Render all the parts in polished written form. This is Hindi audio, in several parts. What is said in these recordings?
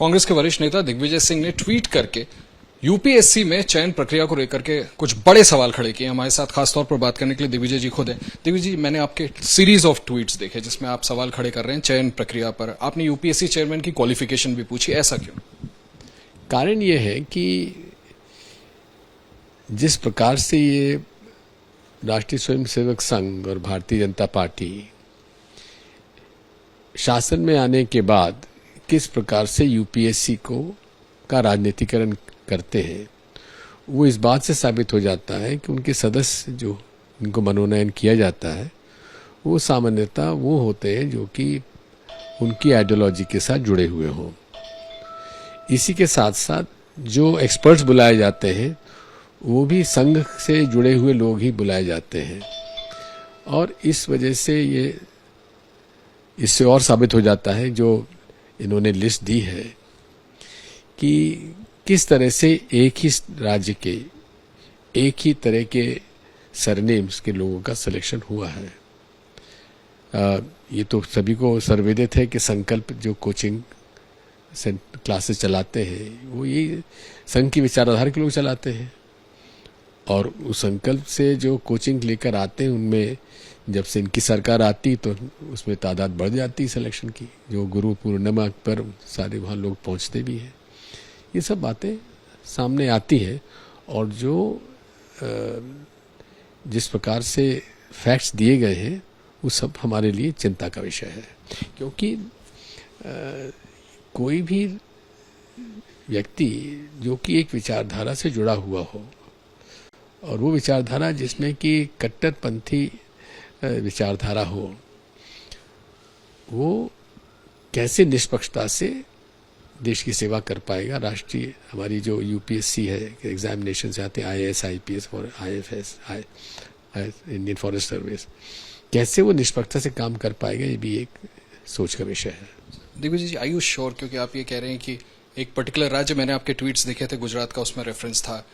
कांग्रेस के वरिष्ठ नेता दिग्विजय सिंह ने ट्वीट करके यूपीएससी में चयन प्रक्रिया को लेकर के कुछ बड़े सवाल खड़े किए। हमारे साथ खासतौर पर बात करने के लिए दिग्विजय जी खुद हैं। दिग्विजय जी, मैंने आपके सीरीज ऑफ ट्वीट्स देखे जिसमें आप सवाल खड़े कर रहे हैं चयन प्रक्रिया पर। आपने यूपीएससी चेयरमैन की क्वालिफिकेशन भी पूछी, ऐसा क्यों? कारण ये है कि जिस प्रकार से ये राष्ट्रीय स्वयंसेवक संघ और भारतीय जनता पार्टी शासन में आने के बाद किस प्रकार से यूपीएससी का राजनीतिकरण करते हैं, वो इस बात से साबित हो जाता है कि उनके सदस्य जो इनको मनोनयन किया जाता है वो सामान्यतः वो होते हैं जो कि उनकी आइडियोलॉजी के साथ जुड़े हुए हों। इसी के साथ साथ जो एक्सपर्ट्स बुलाए जाते हैं वो भी संघ से जुड़े हुए लोग ही बुलाए जाते हैं, और इस वजह से ये इससे और साबित हो जाता है जो इन्होंने लिस्ट दी है कि किस तरह से एक ही राज्य के एक ही तरह के सरनेम्स के लोगों का सिलेक्शन हुआ है। ये तो सभी को सर्वविदित है कि संकल्प जो कोचिंग क्लासेस चलाते हैं वो ये संघ की विचारधारा के लोग चलाते हैं, और उस संकल्प से जो कोचिंग लेकर आते हैं उनमें जब से इनकी सरकार आती तो उसमें तादाद बढ़ जाती है सिलेक्शन की। जो गुरु पूर्णिमा पर सारे वहाँ लोग पहुँचते भी हैं। ये सब बातें सामने आती हैं, और जो जिस प्रकार से फैक्ट्स दिए गए हैं वो सब हमारे लिए चिंता का विषय है, क्योंकि कोई भी व्यक्ति जो कि एक विचारधारा से जुड़ा हुआ हो, और वो विचारधारा जिसमें कि कट्टरपंथी विचारधारा हो, वो कैसे निष्पक्षता से देश की सेवा कर पाएगा। राष्ट्रीय हमारी जो यूपीएससी है, एग्जामिनेशन से आते हैं आईएएस, आईपीएस और आईएफएस, इंडियन फॉरेस्ट सर्विस, कैसे वो निष्पक्षता से काम कर पाएगा, ये भी एक सोच का विषय है। दिग्विजय जी, आर यू श्योर? क्योंकि आप ये कह रहे हैं कि एक पर्टिकुलर राज्य, मैंने आपके ट्वीट्स देखे थे, गुजरात का उसमें रेफरेंस था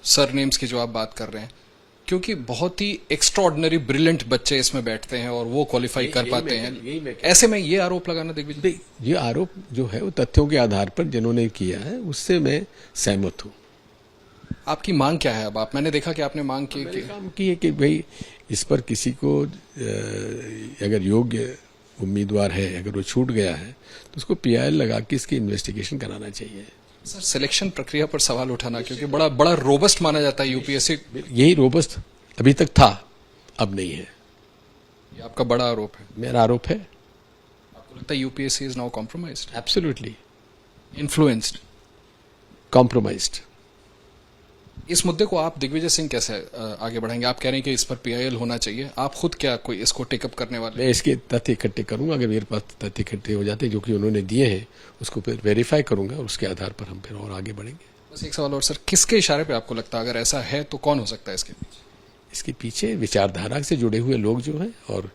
सरनेम्स की जो आप बात कर रहे हैं, क्योंकि बहुत ही एक्स्ट्राऑर्डिनरी ब्रिलियंट बच्चे इसमें बैठते हैं और वो क्वालिफाई कर पाते हैं। ऐसे में ये आरोप लगाना दिग्विजय, ये आरोप जो है वो तथ्यों के आधार पर जिन्होंने किया है उससे मैं सहमत हूँ। आपकी मांग क्या है? अब आप, मैंने देखा कि आपने मांग की है कि भाई इस पर किसी को अगर योग्य उम्मीदवार है, अगर वो छूट गया है तो उसको पीआईएल लगा के इसकी इन्वेस्टिगेशन कराना चाहिए। सर, सिलेक्शन प्रक्रिया पर सवाल उठाना, क्योंकि बड़ा रोबस्ट माना जाता है यूपीएससी। यही रोबस्ट अभी तक था, अब नहीं है। ये आपका बड़ा आरोप है? मेरा आरोप है। आपको लगता है UPSC is now compromised? Absolutely influenced, compromised. इस मुद्दे को आप दिग्विजय सिंह कैसे आगे बढ़ाएंगे? आप कह रहे हैं कि इस पर पीआईएल होना चाहिए, आप खुद क्या कोई इसको टेकअप करने वाले? मैं इसके तथ्य इकट्ठे करूंगा, अगर मेरे पास तथ्य इकट्ठे हो जाते जो कि उन्होंने दिए हैं उसको फिर वेरीफाई करूंगा, और उसके आधार पर हम फिर और आगे बढ़ेंगे। बस एक सवाल और सर, किसके इशारे पे आपको लगता है अगर ऐसा है तो कौन हो सकता है इसके पीछे? इसके पीछे विचारधारा से जुड़े हुए लोग जो हैं, और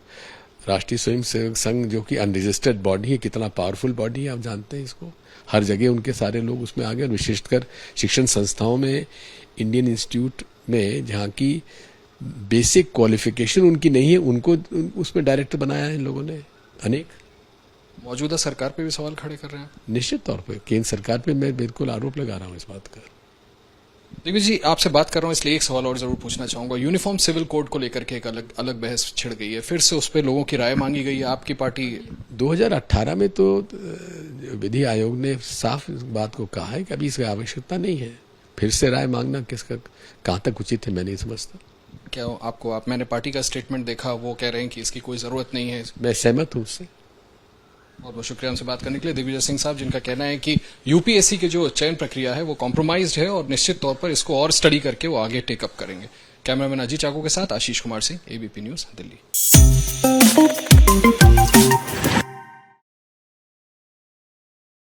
राष्ट्रीय स्वयंसेवक संघ जो कि अनरजिस्टर्ड बॉडी है, कितना पावरफुल बॉडी है आप जानते हैं इसको। हर जगह उनके सारे लोग उसमें आ गए, और विशेषकर शिक्षण संस्थाओं में, इंडियन इंस्टीट्यूट में जहाँ की बेसिक क्वालिफिकेशन उनकी नहीं है, उनको उसमें डायरेक्टर बनाया है इन लोगों ने। अनेक मौजूदा सरकार पे भी सवाल खड़े कर रहे हैं? निश्चित तौर पर केंद्र सरकार पे मैं बिल्कुल आरोप लगा रहा हूँ इस बात का। दिग्विजय जी, आपसे बात कर रहा हूँ इसलिए एक सवाल और जरूर पूछना चाहूंगा। यूनिफॉर्म सिविल कोड को लेकर के एक अलग बहस छिड़ गई है, फिर से उस पर लोगों की राय मांगी गई है। आपकी पार्टी 2018 में तो विधि आयोग ने साफ इस बात को कहा है कि अभी इसकी आवश्यकता नहीं है। फिर से राय मांगना किसका कहाँ तक उचित है, मैं नहीं समझता। क्या आपको मैंने पार्टी का स्टेटमेंट देखा, वो कह रहे हैं कि इसकी कोई जरूरत नहीं है। मैं सहमत हूँ उससे। बहुत बहुत शुक्रिया हमसे बात करने के लिए दिग्विजय सिंह साहब, जिनका कहना है कि यूपीएससी की जो चयन प्रक्रिया है वो कॉम्प्रोमाइज्ड है और निश्चित तौर पर इसको और स्टडी करके वो आगे टेकअप करेंगे। कैमरामैन अजीत चाको के साथ आशीष कुमार सिंह, एबीपी न्यूज, दिल्ली।